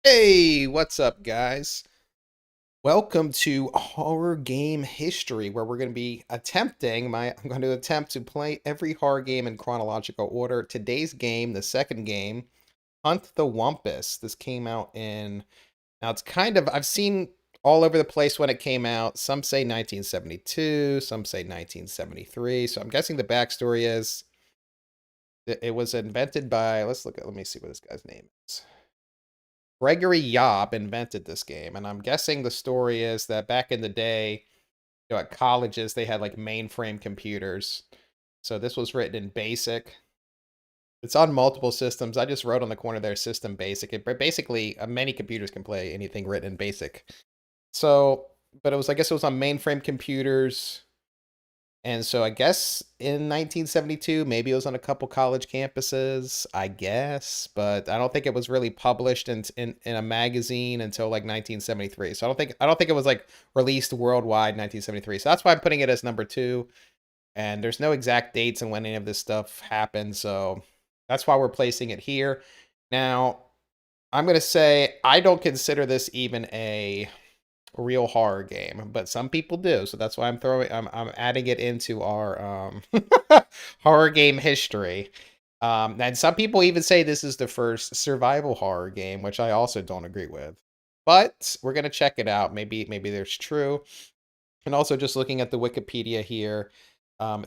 Hey, what's up, guys? Welcome to Horror Game History, where we're going to be I'm going to attempt to play every horror game in chronological order. Today's game, the second game, Hunt the Wumpus. This came out now it's I've seen all over the place when it came out. Some say 1972, some say 1973. So I'm guessing the backstory is that it was invented by, let me see what this guy's name is. Gregory Yob invented this game, and I'm guessing the story is that back in the day, at colleges, they had like mainframe computers. So this was written in BASIC. It's on multiple systems. I just wrote on the corner there System Basic. But basically, many computers can play anything written in BASIC. So, but I guess it was on mainframe computers. And so I guess in 1972, maybe it was on a couple college campuses, I guess, but I don't think it was really published in a magazine until like 1973. So I don't think it was like released worldwide in 1973. So that's why I'm putting it as number 2. And there's no exact dates and when any of this stuff happened, so that's why we're placing it here. Now, I'm going to say I don't consider this even a real horror game, but some people do. So that's why I'm adding it into our horror game history. And some people even say this is the first survival horror game, which I also don't agree with. But we're gonna check it out. Maybe there's true. And also just looking at the Wikipedia here,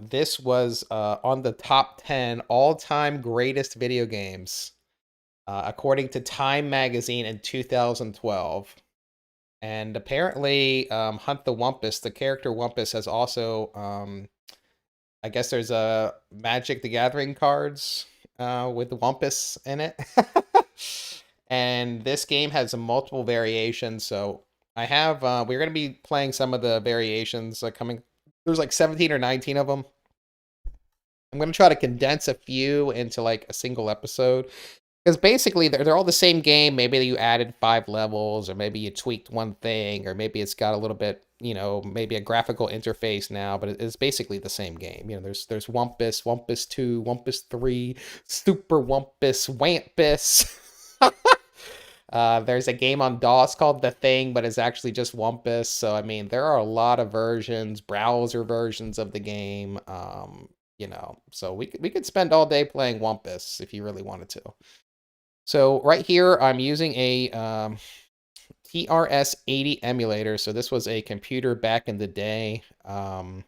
this was on the top 10 all-time greatest video games, according to Time Magazine in 2012. And apparently, Hunt the Wumpus, the character Wumpus, has also, I guess there's a Magic the Gathering cards with Wumpus in it. And this game has multiple variations. So we're going to be playing some of the variations coming. There's like 17 or 19 of them. I'm going to try to condense a few into like a single episode. Because basically, they're all the same game. Maybe you added 5 levels, or maybe you tweaked one thing, or maybe it's got a little bit, maybe a graphical interface now, but it's basically the same game. There's Wumpus, Wumpus 2, Wumpus 3, Super Wumpus, Wampus. There's a game on DOS called The Thing, but it's actually just Wumpus. So, I mean, there are a lot of versions, browser versions of the game. So we could spend all day playing Wumpus if you really wanted to. So right here, I'm using a TRS-80 emulator. So this was a computer back in the day. And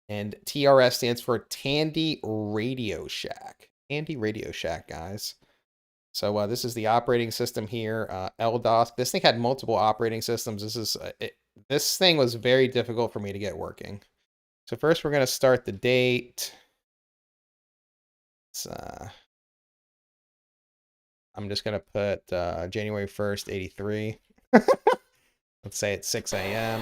TRS stands for Tandy Radio Shack. Tandy Radio Shack, guys. So this is the operating system here, LDOS. This thing had multiple operating systems. This thing was very difficult for me to get working. So first we're going to start the date. I'm just going to put January 1st, 83. Let's say it's 6 a.m.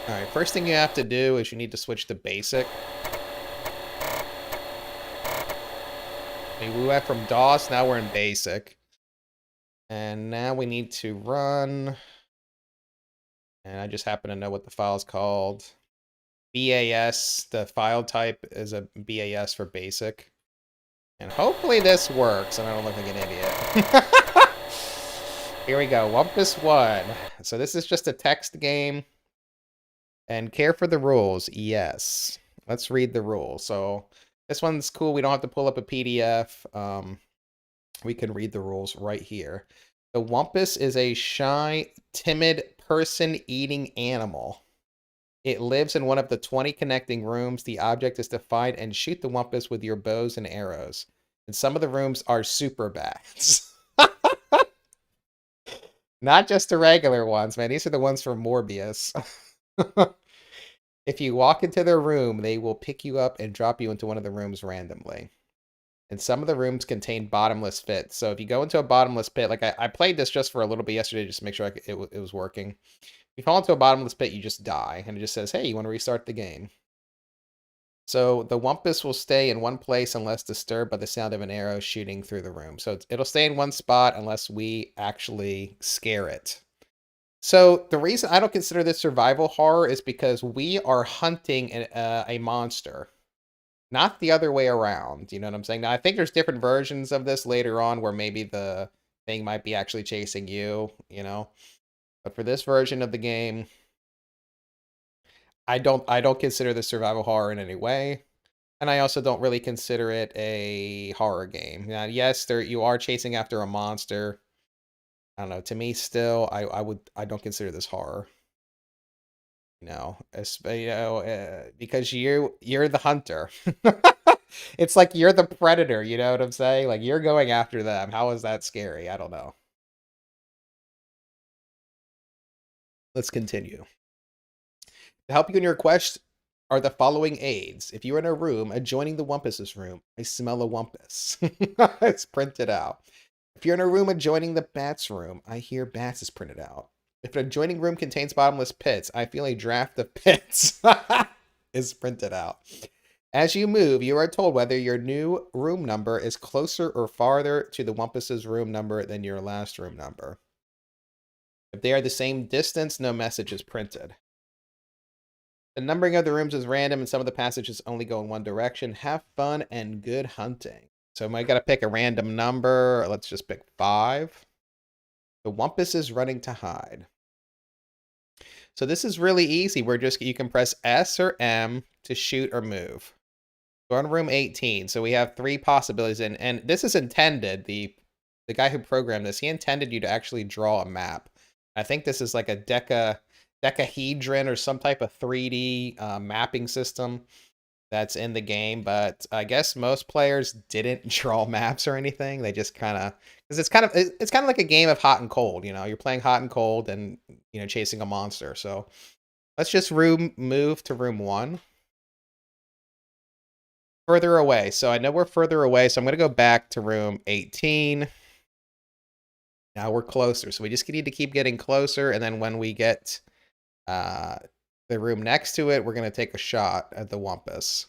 All right, first thing you have to do is you need to switch to basic. We went from DOS, now we're in basic. And now we need to run. And I just happen to know what the file is called. BAS, the file type is a BAS for basic. And hopefully this works and I don't look like an idiot. Here we go, Wumpus 1. So this is just a text game. And care for the rules, yes. Let's read the rules. So this one's cool. We don't have to pull up a PDF. We can read the rules right here. The Wumpus is a shy, timid, person-eating animal. It lives in one of the 20 connecting rooms. The object is to find and shoot the Wumpus with your bows and arrows. And some of the rooms are super bats. Not just the regular ones, man. These are the ones from Morbius. If you walk into their room, they will pick you up and drop you into one of the rooms randomly. And some of the rooms contain bottomless pits. So if you go into a bottomless pit, like I played this just for a little bit yesterday just to make sure it was working. If you fall into a bottomless pit, you just die. And it just says, hey, you want to restart the game. So the Wumpus will stay in one place unless disturbed by the sound of an arrow shooting through the room. So it'll stay in one spot unless we actually scare it. So the reason I don't consider this survival horror is because we are hunting a monster. Not the other way around. You know what I'm saying? Now, I think there's different versions of this later on where maybe the thing might be actually chasing you, you know? But for this version of the game, I don't consider this survival horror in any way. And I also don't really consider it a horror game. Now, yes, there you are chasing after a monster. I don't know. To me, still, I don't consider this horror. Because you're the hunter. It's like you're the predator. You know what I'm saying? Like you're going after them. How is that scary? I don't know. Let's continue. To help you in your quest are the following aids. If you're in a room adjoining the Wumpus's room, I smell a Wumpus. It's printed out. If you're in a room adjoining the Bat's room, I hear Bats is printed out. If an adjoining room contains bottomless pits, I feel a draft of pits is printed out. As you move, you are told whether your new room number is closer or farther to the Wumpus's room number than your last room number. If they are the same distance, no message is printed. The numbering of the rooms is random and some of the passages only go in one direction. Have fun and good hunting. So I got to pick a random number. Let's just pick 5. The Wumpus is running to hide. So this is really easy. You can press S or M to shoot or move. We're on room 18, so we have 3 possibilities. And this is intended, the guy who programmed this, he intended you to actually draw a map. I think this is like a decahedron or some type of 3D mapping system that's in the game, but I guess most players didn't draw maps or anything. They just kind of, because it's kind of like a game of hot and cold. You know, you're playing hot and cold, and chasing a monster. So let's just move to room 1. Further away. So I know we're further away, so I'm going to go back to room 18. Now we're closer, so we just need to keep getting closer, and then when we get the room next to it, we're going to take a shot at the Wumpus.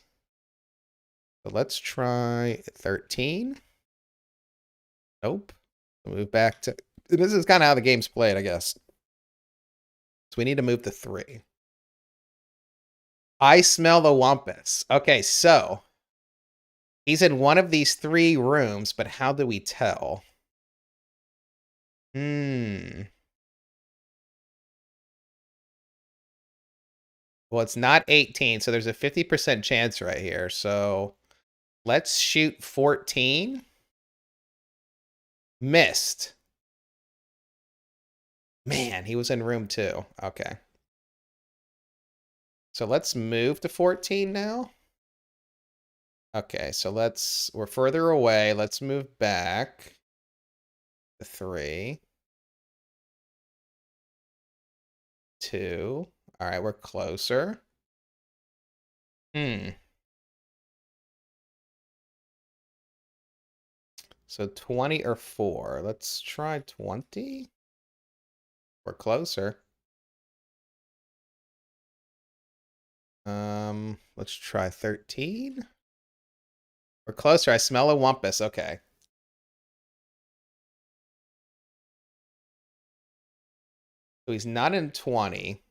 So let's try 13. Nope. We'll move back to... This is kind of how the game's played, I guess. So we need to move to 3. I smell the Wumpus. Okay, so he's in one of these 3 rooms, but how do we tell? Well, it's not 18, so there's a 50% chance right here. So let's shoot 14. Missed. Man, he was in room 2. Okay. So let's move to 14 now. Okay, so we're further away. Let's move back to 3. 2. All right, we're closer. So 20 or 4. Let's try 20. We're closer. Let's try 13. We're closer. I smell a Wumpus. Okay. So he's not in 20.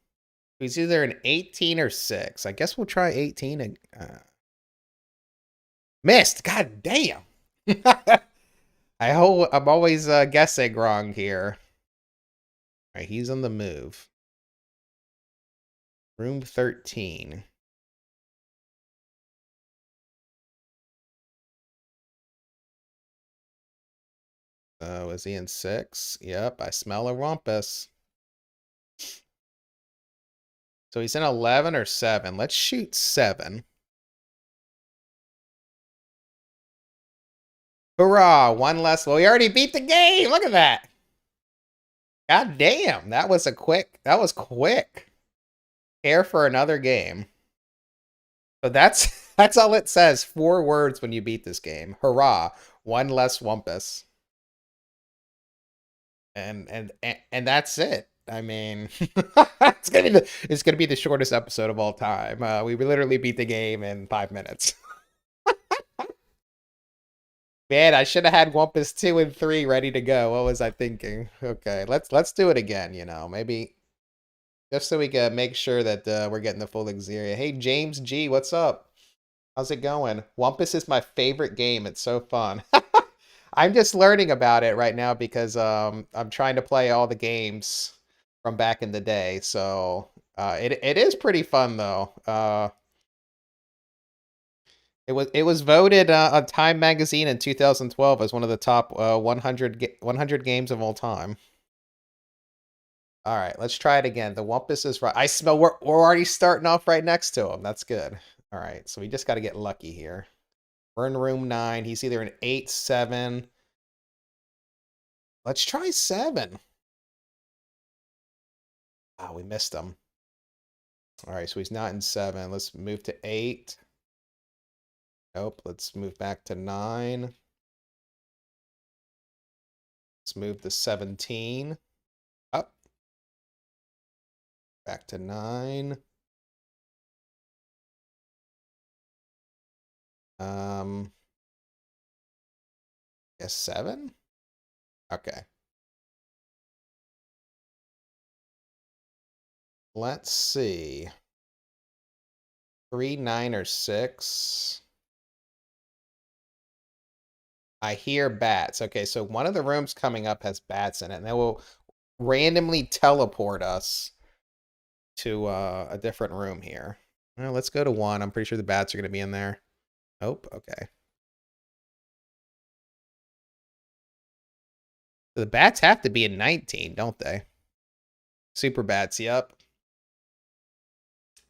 He's either in 18 or 6. I guess we'll try 18 and missed. God damn. I'm always guessing wrong here. All right, he's on the move. Room 13. Oh, is he in 6? Yep, I smell a Wumpus. So he's in 11 or 7. Let's shoot 7. Hurrah! One less. Well, we already beat the game. Look at that. God damn, that was quick. Care for another game. So that's all it says. 4 words when you beat this game. Hurrah! One less Wumpus. And that's it. I mean, it's gonna be the shortest episode of all time. We literally beat the game in 5 minutes. Man, I should have had Wumpus 2 and 3 ready to go. What was I thinking? Okay, let's do it again. Maybe just so we can make sure that we're getting the full Xeria. Hey, James G, what's up? How's it going? Wumpus is my favorite game. It's so fun. I'm just learning about it right now because I'm trying to play all the games from back in the day. So it is pretty fun though. It was voted on Time Magazine in 2012 as one of the top 100 games of all time. All right, let's try it again. The Wumpus is right. I smell we're already starting off right next to him. That's good. All right, so we just got to get lucky here. We're in room 9. He's either an 8, 7. Let's try 7. Oh, we missed him. All right, so he's not in 7. Let's move to 8. Nope, let's move back to 9. Let's move to 17. Up. Back to 9. Guess 7? Okay. Let's see. 3, 9, or 6. I hear bats. Okay, so one of the rooms coming up has bats in it, and they will randomly teleport us to a different room here. Well, let's go to 1. I'm pretty sure the bats are going to be in there. Oh, okay. The bats have to be in 19, don't they? Super bats, yep.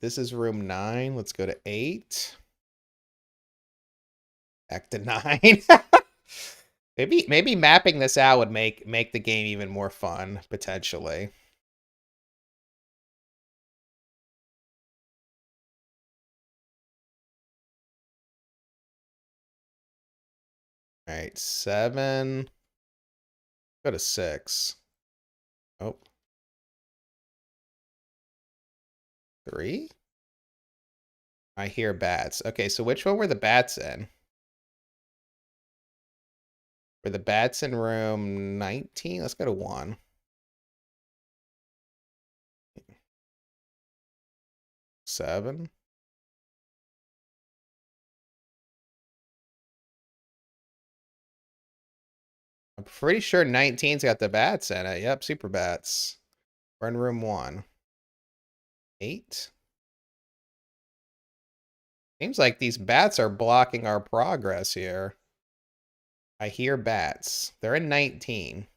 This is room 9. Let's go to 8. Back to 9. Maybe mapping this out would make the game even more fun, potentially. All right, 7. Go to 6. Oh. 3? I hear bats. Okay, so which one were the bats in? Were the bats in room 19? Let's go to 1. 7. I'm pretty sure 19's got the bats in it. Yep, super bats. We're in room 1. 8. Seems like these bats are blocking our progress here. I hear bats. They're in 19.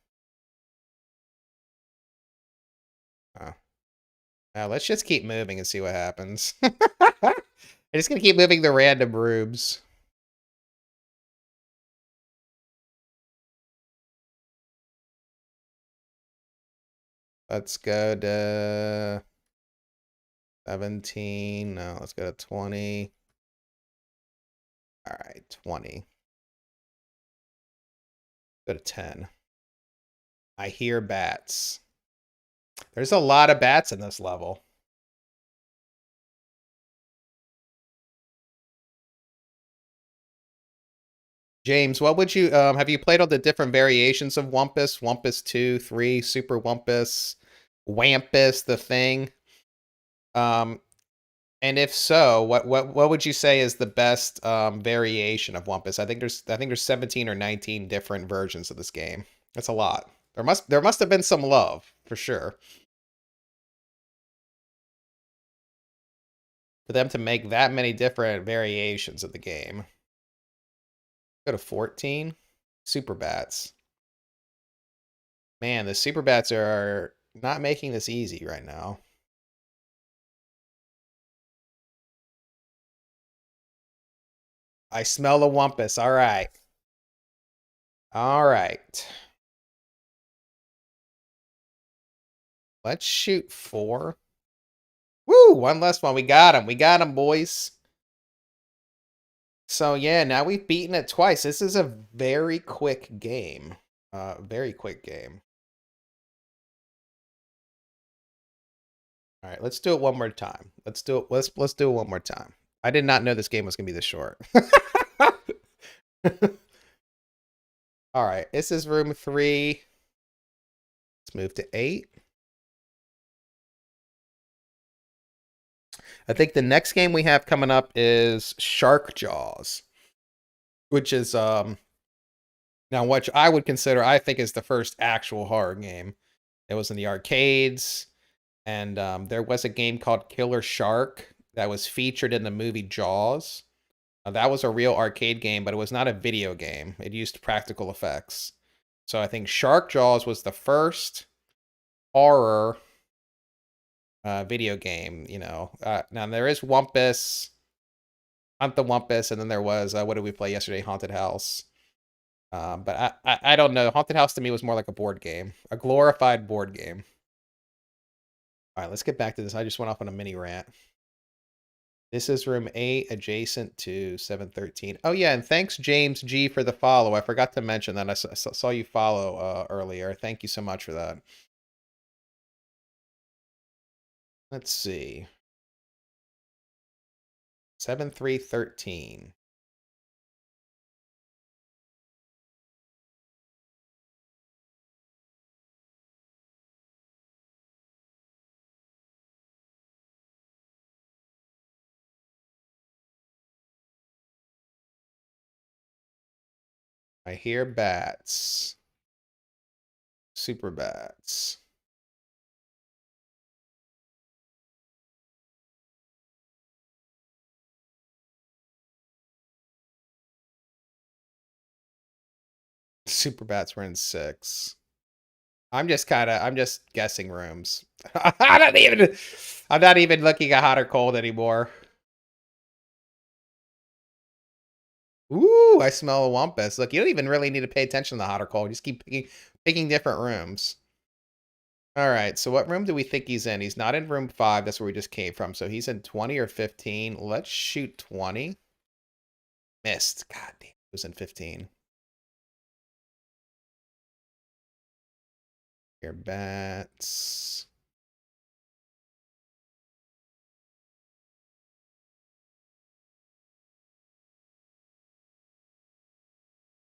Oh. Now let's just keep moving and see what happens. I'm just gonna keep moving the random rooms. Let's go to 17. No, let's go to 20. All right, 20. Go to 10. I hear bats. There's a lot of bats in this level. James, what would you have you played all the different variations of Wumpus? Wumpus 2, 3, Super Wumpus, Wampus, the thing? Um, and if so, what would you say is the best variation of Wumpus? I think there's 17 or 19 different versions of this game. That's a lot. There must have been some love, for sure. For them to make that many different variations of the game. Go to 14. Super Bats. Man, the Super Bats are not making this easy right now. I smell a Wumpus. All right. All right. Let's shoot 4. Woo! One less one. We got him. We got him, boys. So, yeah, now we've beaten it twice. This is a very quick game. Very quick game. All right, let's do it one more time. Let's do it. Let's do it one more time. I did not know this game was gonna be this short. All right, this is room 3. Let's move to 8. I think the next game we have coming up is Shark Jaws, which is now what I would consider, I think, is the first actual horror game. It was in the arcades, and there was a game called Killer Shark that was featured in the movie Jaws. That was a real arcade game, but it was not a video game. It used practical effects. So I think Shark Jaws was the first horror video game. Now there is Wumpus, Hunt the Wumpus, and then there was what did we play yesterday? Haunted House. But I don't know. Haunted House to me was more like a board game, a glorified board game. All right, let's get back to this. I just went off on a mini rant. This is room 8, adjacent to 713. Oh, yeah, and thanks, James G, for the follow. I forgot to mention that. I saw you follow earlier. Thank you so much for that. Let's see. 7313. I hear bats. Super bats. Super bats were in 6. I'm just guessing rooms. I'm not even looking at hot or cold anymore. Ooh, I smell a Wumpus. Look, you don't even really need to pay attention to the hot or cold. Just keep picking different rooms. All right, so what room do we think he's in? He's not in room 5. That's where we just came from. So he's in 20 or 15. Let's shoot 20. Missed. God damn, he was in 15. Here, bats.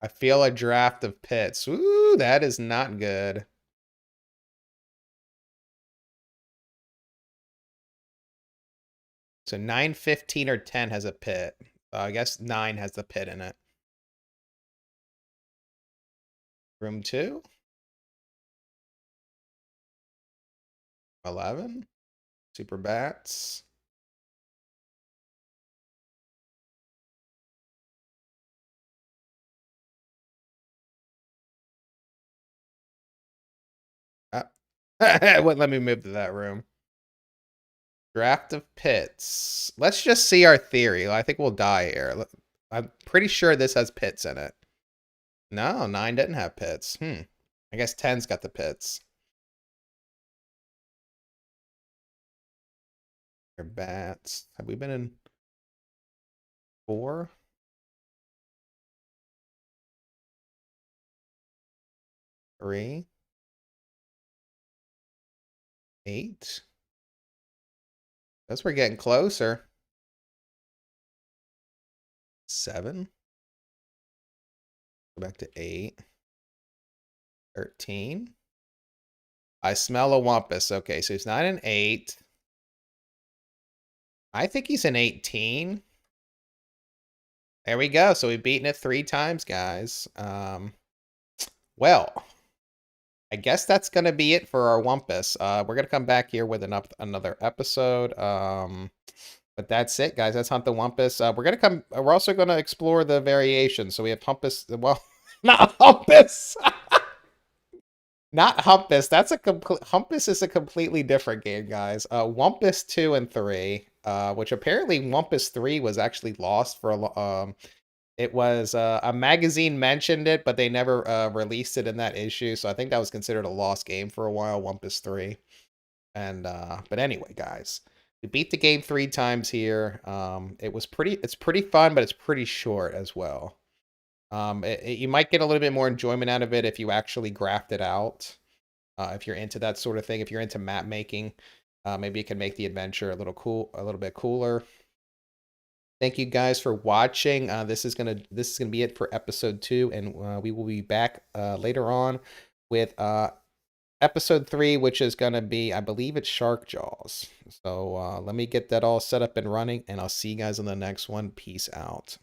I feel a draft of pits. Ooh, that is not good. So 9, 15, or 10 has a pit. I guess 9 has the pit in it. Room 2? 11? Super bats. Wouldn't let me move to that room. Draft of pits. Let's just see our theory. I think we'll die here. I'm pretty sure this has pits in it. No, 9 didn't have pits. I guess 10's got the pits. They're bats. Have we been in 4? 3? 8? Guess we're getting closer. 7? Go back to 8. 13? I smell a Wumpus. Okay, so he's not an 8. I think he's an 18. There we go. So we've beaten it 3 times, guys. Well, I guess that's going to be it for our Wumpus. We're going to come back here with another episode. But that's it, guys. That's Hunt the Wumpus. We're also going to explore the variations. So we have Humpus. Well, not Humpus. Not Humpus. Humpus is a completely different game, guys. Wumpus 2 and 3, which apparently Wumpus 3 was actually lost for it was a magazine mentioned it, but they never released it in that issue. So I think that was considered a lost game for a while, Wumpus 3. And but anyway, guys, we beat the game 3 times here. It's pretty fun, but it's pretty short as well. You might get a little bit more enjoyment out of it if you actually graft it out. If you're into that sort of thing, if you're into map making, maybe it can make the adventure a little bit cooler. Thank you guys for watching. This is gonna be it for episode 2, and we will be back later on with episode 3, which is going to be, I believe it's Shark Jaws. So let me get that all set up and running, and I'll see you guys in the next one. Peace out.